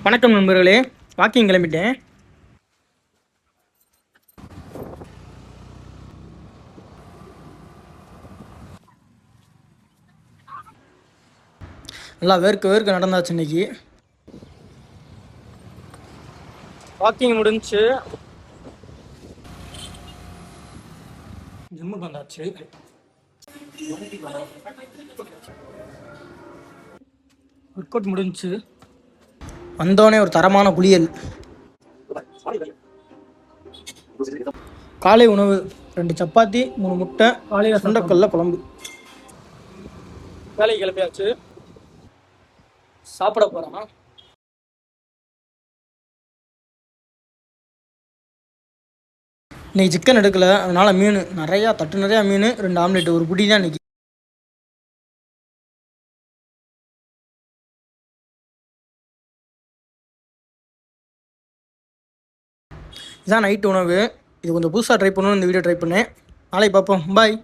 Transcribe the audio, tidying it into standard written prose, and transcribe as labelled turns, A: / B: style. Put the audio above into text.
A: வணக்கம் நண்பர்களே, வாக்கிங் கிளம்பிட்டேன். நல்லா வேர்க்க நடந்தாச்சு இன்னைக்கு. வாக்கிங் முடிஞ்சு ஜிம்முக்கு வந்தாச்சு. ஒர்க் அவுட் முடிஞ்சு வந்தோடனே ஒரு தரமான குளியல். காலை உணவு 2 சப்பாத்தி 3 முட்டை காலையில் சுண்டக்கல்ல குழம்பு. வேலை கிளம்பியாச்சு, சாப்பிட போகிறோம். இன்னைக்கு சிக்கன் எடுக்கல, அதனால மீன் நிறையா, தட்டு நிறையா மீன், 2 ஆம்லெட், ஒரு புடி தான் இன்னைக்கு. இதான் நைட்டு உணவு. இது கொஞ்சம் புதுசாக ட்ரை பண்ணணும்னு இந்த வீடியோ ட்ரை பண்ணேன். நாளைக்கு பார்ப்போம். பாய்.